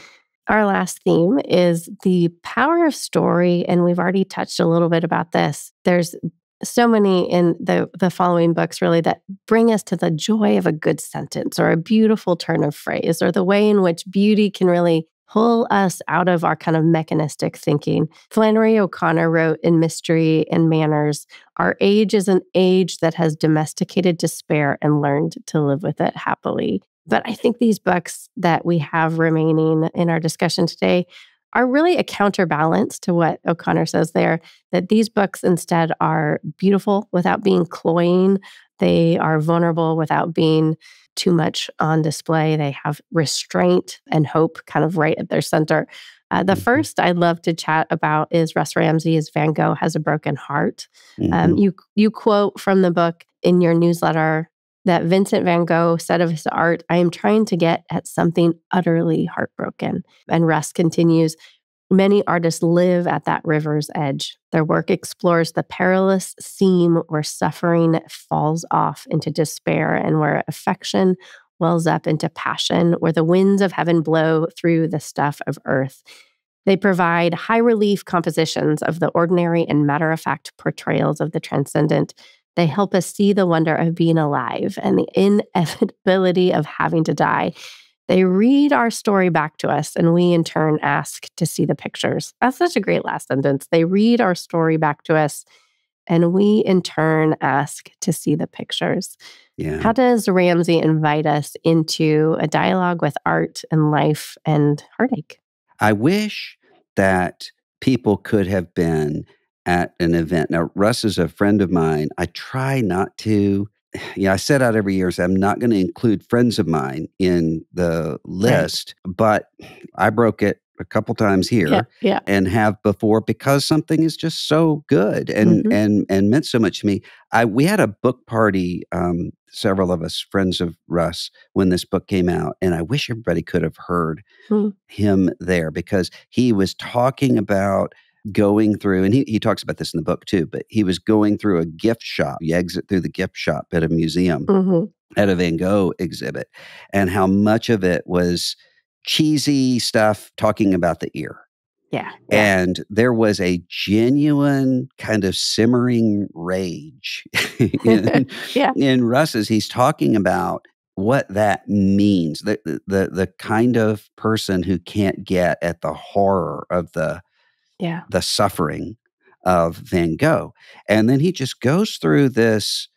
Speaker 2: Our last theme is the power of story, and we've already touched a little bit about this. There's so many in the following books really that bring us to the joy of a good sentence or a beautiful turn of phrase or the way in which beauty can really pull us out of our kind of mechanistic thinking. Flannery O'Connor wrote in Mystery and Manners, "Our age is an age that has domesticated despair and learned to live with it happily." But I think these books that we have remaining in our discussion today are really a counterbalance to what O'Connor says there, that these books instead are beautiful without being cloying. They are vulnerable without being too much on display. They have restraint and hope kind of right at their center. The
Speaker 1: Mhm.
Speaker 2: first I'd love to chat about is Russ Ramsey's Van Gogh Has a Broken Heart.
Speaker 1: Mhm.
Speaker 2: You quote from the book in your newsletter that Vincent van Gogh said of his art, "I am trying to get at something utterly heartbroken." And Russ continues, "Many artists live at that river's edge. Their work explores the perilous seam where suffering falls off into despair and where affection wells up into passion, where the winds of heaven blow through the stuff of earth. They provide high relief compositions of the ordinary and matter of fact portrayals of the transcendent. They help us see the wonder of being alive and the inevitability of having to die. They read our story back to us, and we in turn ask to see the pictures." That's such a great last sentence. They read our story back to us, and we in turn ask to see the pictures.
Speaker 1: Yeah.
Speaker 2: How does Ramsey invite us into a dialogue with art and life and heartache?
Speaker 1: I wish that people could have been at an event. Now, Russ is a friend of mine. I try not to. I set out every year, so I'm not going to include friends of mine in the
Speaker 2: Right.
Speaker 1: list, but I broke it a couple times
Speaker 2: Yeah.
Speaker 1: here
Speaker 2: Yeah.
Speaker 1: and have before, because something is just so good and
Speaker 2: Mhm.
Speaker 1: and meant so much to me. We had a book party, several of us friends of Russ, when this book came out, and I wish everybody could have heard
Speaker 2: Mm.
Speaker 1: him there, because he was talking about going through, and he talks about this in the book too, but he was going through a gift shop. You exit through the gift shop at a museum,
Speaker 2: Mhm.
Speaker 1: at a Van Gogh exhibit, and how much of it was cheesy stuff talking about the ear.
Speaker 2: Yeah. Yeah.
Speaker 1: And there was a genuine kind of simmering rage in,
Speaker 2: Yeah.
Speaker 1: in Russ's. He's talking about what that means, the kind of person who can't get at the horror of
Speaker 2: Yeah.
Speaker 1: the suffering of Van Gogh. And then he just goes through this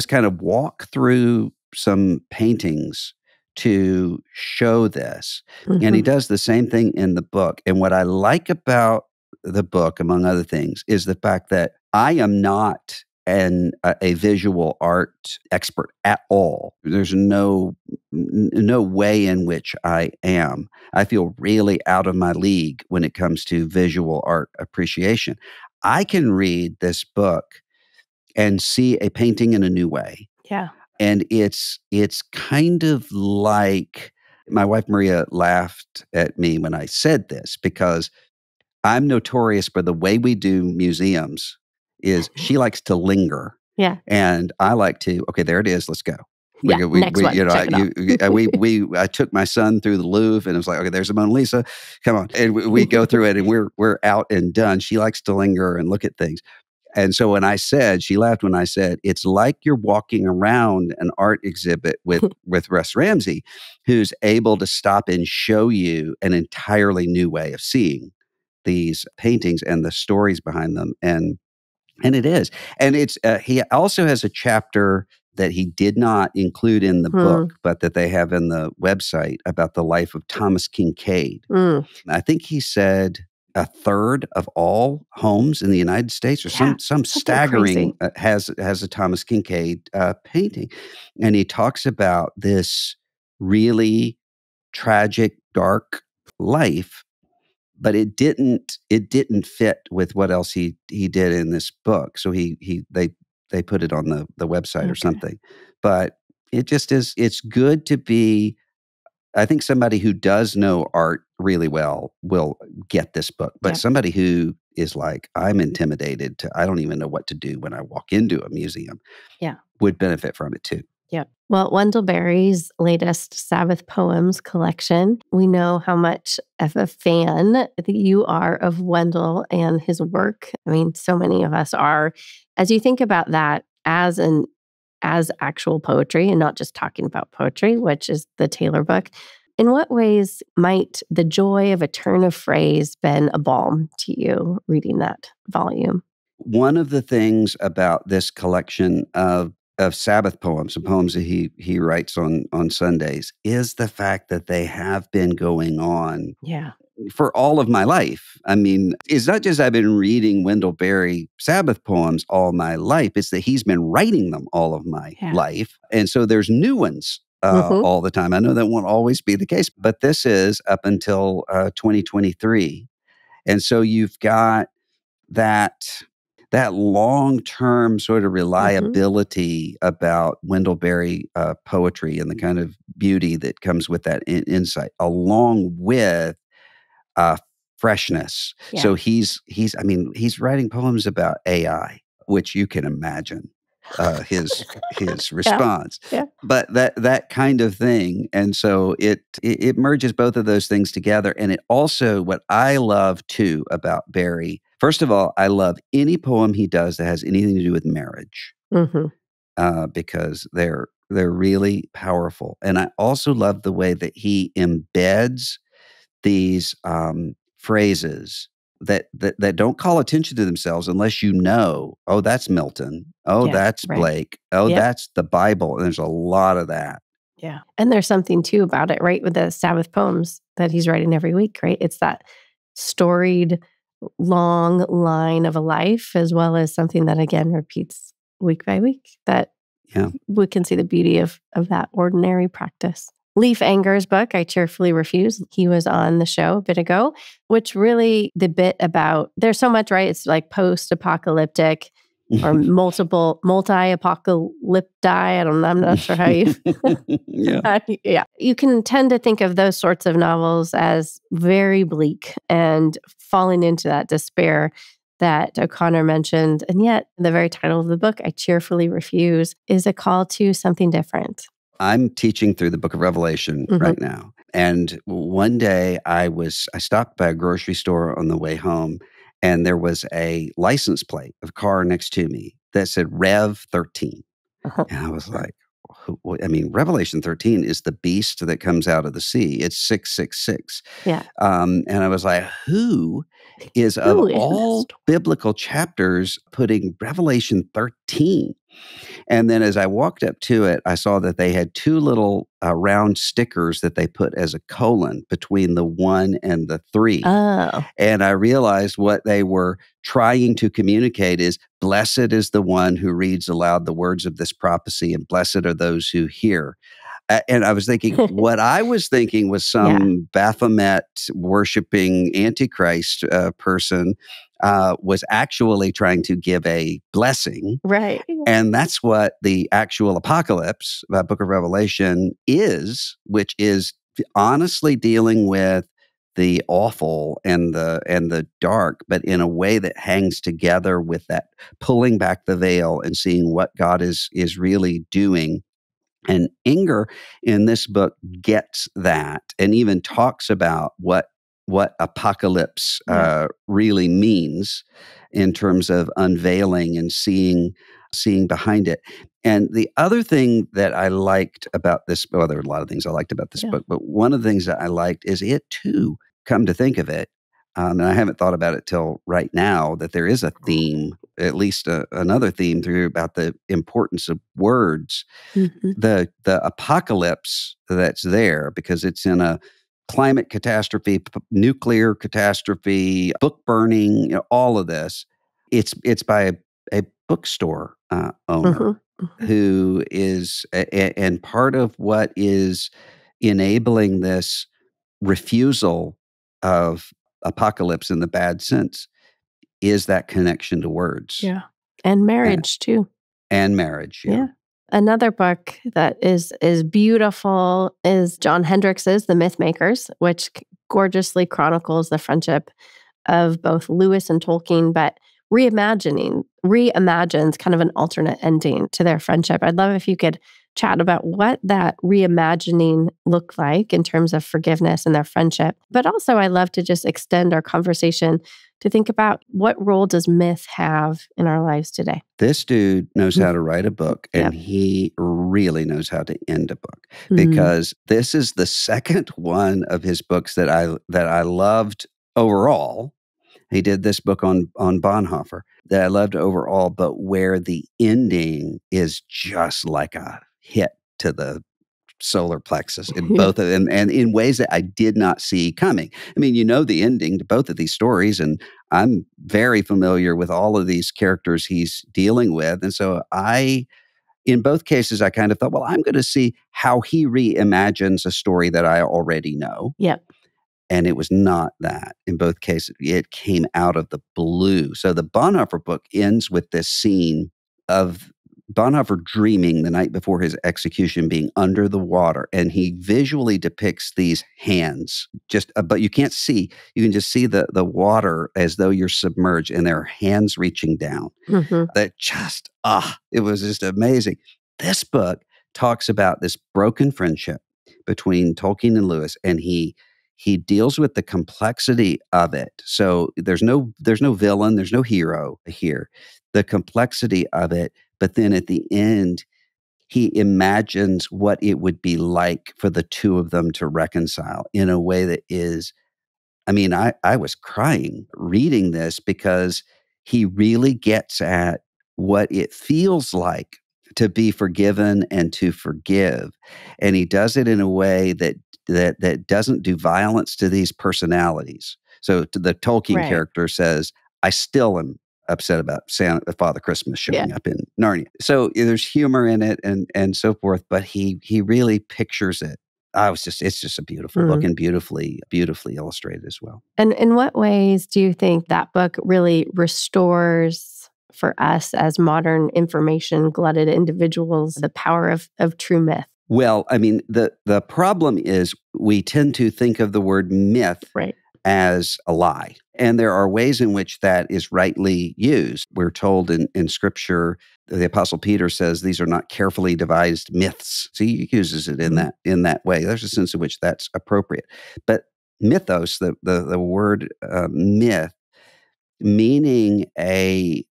Speaker 1: kind of walk through some paintings to show this. And he
Speaker 2: Mhm.
Speaker 1: does the same thing in the book. And what I like about the book, among other things, is the fact that I am not a visual art expert at all. There's no way in which I am. I feel really out of my league when it comes to visual art appreciation. I can read this book and see a painting in a new way.
Speaker 2: Yeah.
Speaker 1: And it's kind of like, my wife Maria laughed at me when I said this, because I'm notorious for the way we do museums is she likes to linger.
Speaker 2: Yeah.
Speaker 1: And I like to, okay, there it is. Let's go.
Speaker 2: Yeah. Next one.
Speaker 1: You know,
Speaker 2: Check it out.
Speaker 1: I took my son through the Louvre and it was like, okay, there's the Mona Lisa. Come on. And we go through it and we're out and done. She likes to linger and look at things. And so when I said, she laughed when I said, it's like you're walking around an art exhibit with Russ Ramsey, who's able to stop and show you an entirely new way of seeing these paintings and the stories behind them. And it is. And it's he also has a chapter that he did not include in the book, but that they have in the website about the life of Thomas Kincaid. I think he said a third of all homes in the United States, or some staggering, has a Thomas Kincaid painting. And he talks about this really tragic, dark life, but it didn't fit with what else he did in this book. So they put it on the website or something. But it just is, it's good to be, I think somebody who does know art really well will get this book. But somebody who is like, I'm intimidated I don't even know what to do when I walk into a museum, would benefit from it too.
Speaker 2: Yeah. Well, Wendell Berry's latest Sabbath Poems collection, we know how much of a fan that you are of Wendell and his work. I mean, so many of us are. As you think about that as actual poetry and not just talking about poetry, which is the Taylor book, in what ways might the joy of a turn of phrase been a balm to you reading that volume?
Speaker 1: One of the things about this collection of Sabbath poems and poems that he writes on Sundays is the fact that they have been going on for all of my life. I mean, it's not just I've been reading Wendell Berry Sabbath poems all my life. It's that he's been writing them all of my life. And so there's new ones all the time. I know that won't always be the case, but this is up until 2023. And so you've got that long-term sort of reliability about Wendell Berry poetry and the kind of beauty that comes with that insight, along with freshness. So he's writing poems about AI, which you can imagine his response. But that kind of thing. And so it merges both of those things together. And it also, what I love too about Berry, first of all, I love any poem he does that has anything to do with marriage, because they're really powerful. And I also love the way that he embeds these phrases that don't call attention to themselves unless you know, oh, that's Milton. Oh, that's Blake. Oh, that's the Bible. And there's a lot of that.
Speaker 2: Yeah. And there's something too about it, right? With the Sabbath poems that he's writing every week, right? It's that storied, long line of a life, as well as something that again repeats week by week, that we can see the beauty of that ordinary practice. Leaf Anger's book, I Cheerfully Refuse. He was on the show a bit ago, which really the bit about, there's so much, right? It's like post-apocalyptic or multi-apocalypti. I'm not sure how you... You can tend to think of those sorts of novels as very bleak and falling into that despair that O'Connor mentioned. And yet the very title of the book, I Cheerfully Refuse, is a call to something different.
Speaker 1: I'm teaching through the book of Revelation right now. And one day I stopped by a grocery store on the way home, and there was a license plate of a car next to me that said Rev 13. And I was like, Revelation 13 is the beast that comes out of the sea. It's 666. And I was like, who is all biblical chapters putting Revelation 13 And then as I walked up to it, I saw that they had two little round stickers that they put as a colon between the 1 and the 3.
Speaker 2: Oh,
Speaker 1: And I realized what they were trying to communicate is, blessed is the one who reads aloud the words of this prophecy, and blessed are those who hear. And I was thinking, what I was thinking was
Speaker 2: yeah,
Speaker 1: some Baphomet worshiping Antichrist person was actually trying to give a blessing.
Speaker 2: right.
Speaker 1: And that's what the actual apocalypse, Book of Revelation, is, which is honestly dealing with the awful and the dark, but in a way that hangs together with that pulling back the veil and seeing what God is really doing. And Inger in this book gets that and even talks about what apocalypse
Speaker 2: Yeah.
Speaker 1: really means in terms of unveiling and seeing behind it. And the other thing that I liked about this, well, there were a lot of things I liked about this
Speaker 2: Yeah.
Speaker 1: book, but one of the things that I liked is it too, come to think of it, and I haven't thought about it till right now, that there is a theme, at least another theme through about the importance of words.
Speaker 2: Hmm.
Speaker 1: The apocalypse that's there, because it's in a climate catastrophe, nuclear catastrophe, book burning, all of this. It's by a bookstore owner
Speaker 2: Hmm. Hmm.
Speaker 1: who is, and part of what is enabling this refusal of apocalypse in the bad sense is that connection to words
Speaker 2: Yeah. And
Speaker 1: and,
Speaker 2: marriage too.
Speaker 1: and marriage. Yeah.
Speaker 2: Yeah. Another book that is beautiful is John Hendricks's The Myth Makers, which gorgeously chronicles the friendship of both Lewis and Tolkien, but reimagines kind of an alternate ending to their friendship. I'd love if you could chat about what that reimagining looked like in terms of forgiveness and their friendship. But also, I love to just extend our conversation to think about, what role does myth have in our lives today?
Speaker 1: This dude knows how to write a book, and
Speaker 2: Yep.
Speaker 1: he really knows how to end a book,
Speaker 2: Mm.
Speaker 1: because this is the second one of his books that I loved overall. He did this book on Bonhoeffer that I loved overall, but where the ending is just like a hit to the solar plexus in
Speaker 2: Yeah.
Speaker 1: both of them, and in ways that I did not see coming. I mean, the ending to both of these stories, and I'm very familiar with all of these characters he's dealing with. And so in both cases, I kind of thought, well, I'm going to see how he reimagines a story that I already know.
Speaker 2: Yep.
Speaker 1: And it was not that in both cases. It came out of the blue. So the Bonhoeffer book ends with this scene of Bonhoeffer dreaming the night before his execution, being under the water. And he visually depicts these hands, but you can't see. You can just see the water as though you're submerged, and there are hands reaching down.
Speaker 2: Hmm.
Speaker 1: That just, it was just amazing. This book talks about this broken friendship between Tolkien and Lewis, and he deals with the complexity of it. So there's no villain, there's no hero here. The complexity of it, but then at the end, he imagines what it would be like for the two of them to reconcile in a way that is, I mean, I was crying reading this, because he really gets at what it feels like to be forgiven and to forgive. And he does it in a way that doesn't do violence to these personalities. So the Tolkien
Speaker 2: Right.
Speaker 1: character says, I still am upset about Father Christmas
Speaker 2: Yeah.
Speaker 1: showing up in Narnia. So there's humor in it and so forth, but he really pictures it. It's just a beautiful book,
Speaker 2: Mm.
Speaker 1: and beautifully illustrated as well.
Speaker 2: And in what ways do you think that book really restores for us as modern information glutted individuals the power of true myth?
Speaker 1: Well, I mean, the problem is we tend to think of the word myth
Speaker 2: Right.
Speaker 1: as a lie. And there are ways in which that is rightly used. We're told in Scripture, the Apostle Peter says these are not carefully devised myths. So he uses it in
Speaker 2: Mhm.
Speaker 1: that way. There's a sense in which that's appropriate. But mythos, the word myth, meaning a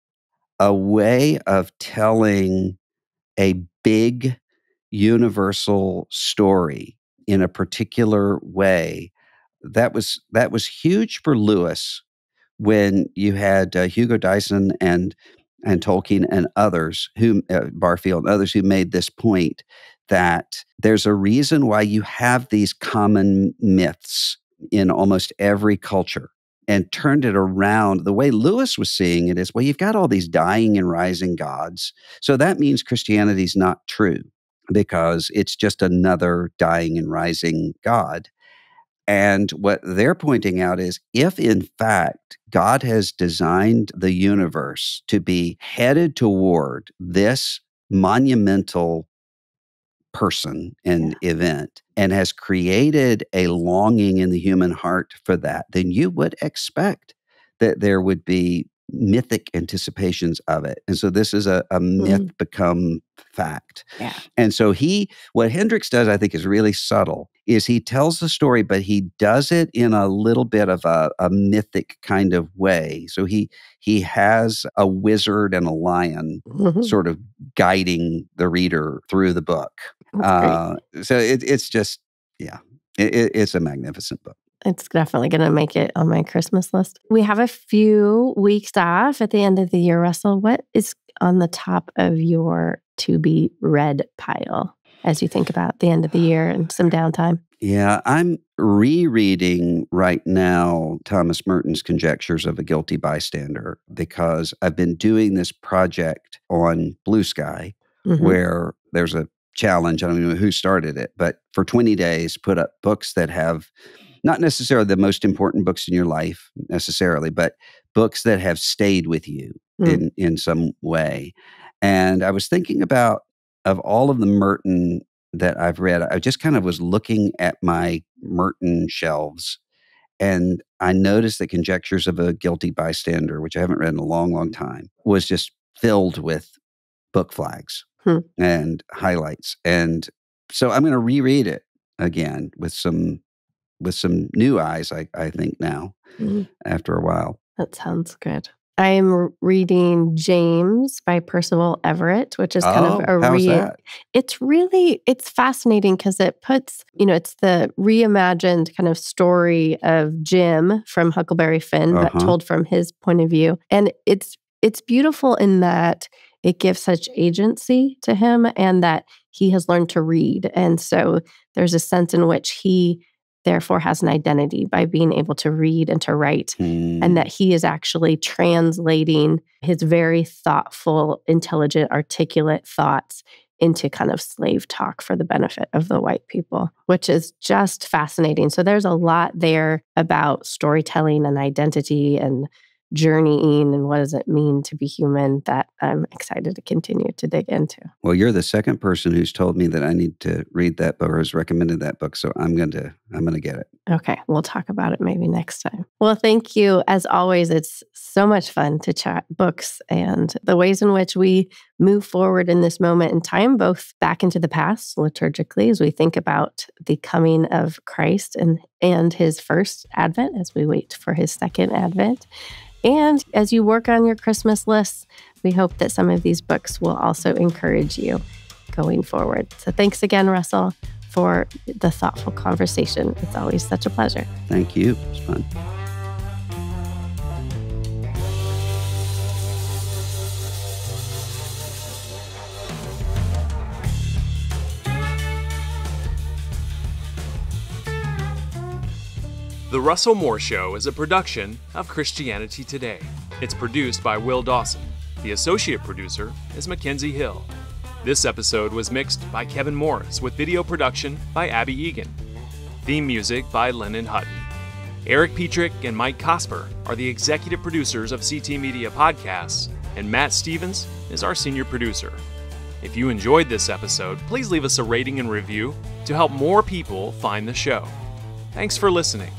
Speaker 1: way of telling a big universal story in a particular way, that was huge for Lewis when you had Hugo Dyson and and Tolkien and others who, Barfield and others who made this point that there's a reason why you have these common myths in almost every culture, and turned it around. The way Lewis was seeing it is, well, you've got all these dying and rising gods. So that means Christianity's not true because it's just another dying and rising God. And what they're pointing out is if, in fact, God has designed the universe to be headed toward this monumental person and event and has created a longing in the human heart for that, then you would expect that there would be mythic anticipations of it. And so this is a myth become fact.
Speaker 2: Yeah.
Speaker 1: And so what Hendricks does, I think, is really subtle, is he tells the story, but he does it in a little bit of a mythic kind of way. So he has a wizard and a lion sort of guiding the reader through the book. So it's just, it's a magnificent book.
Speaker 2: It's definitely going to make it on my Christmas list. We have a few weeks off at the end of the year, Russell. What is on the top of your to be read pile as you think about the end of the year and some downtime?
Speaker 1: Yeah, I'm rereading right now Thomas Merton's Conjectures of a Guilty Bystander because I've been doing this project on Blue Sky where there's a challenge. I don't even know who started it, but for 20 days, put up books that have not necessarily the most important books in your life necessarily, but books that have stayed with you in some way. And I was thinking about, of all of the Merton that I've read, I just kind of was looking at my Merton shelves, and I noticed that Conjectures of a Guilty Bystander, which I haven't read in a long, long time, was just filled with book flags and highlights. And so I'm going to reread it again with some new eyes, I think now, after a while.
Speaker 2: That sounds good. I am reading James by Percival Everett, which is kind of a
Speaker 1: how's that?
Speaker 2: It's fascinating because it puts, it's the reimagined kind of story of Jim from Huckleberry Finn, but told from his point of view. And it's beautiful in that it gives such agency to him and that he has learned to read. And so there's a sense in which he therefore has an identity by being able to read and to write, and that he is actually translating his very thoughtful, intelligent, articulate thoughts into kind of slave talk for the benefit of the white people, which is just fascinating. So there's a lot there about storytelling and identity and journeying and what does it mean to be human that I'm excited to continue to dig into.
Speaker 1: Well, you're the second person who's told me that I need to read that book or has recommended that book, so I'm going to get it.
Speaker 2: Okay, we'll talk about it maybe next time. Well, thank you. As always, it's so much fun to chat books and the ways in which we move forward in this moment in time, both back into the past liturgically as we think about the coming of Christ and his first advent as we wait for his second advent. And as you work on your Christmas lists, we hope that some of these books will also encourage you going forward. So thanks again, Russell, for the thoughtful conversation. It's always such a pleasure.
Speaker 1: Thank you. It's fun.
Speaker 3: The Russell Moore Show is a production of Christianity Today. It's produced by Will Dawson. The associate producer is Mackenzie Hill. This episode was mixed by Kevin Morris with video production by Abby Egan. Theme music by Lennon Hutton. Eric Petrick and Mike Cosper are the executive producers of CT Media Podcasts, and Matt Stevens is our senior producer. If you enjoyed this episode, please leave us a rating and review to help more people find the show. Thanks for listening.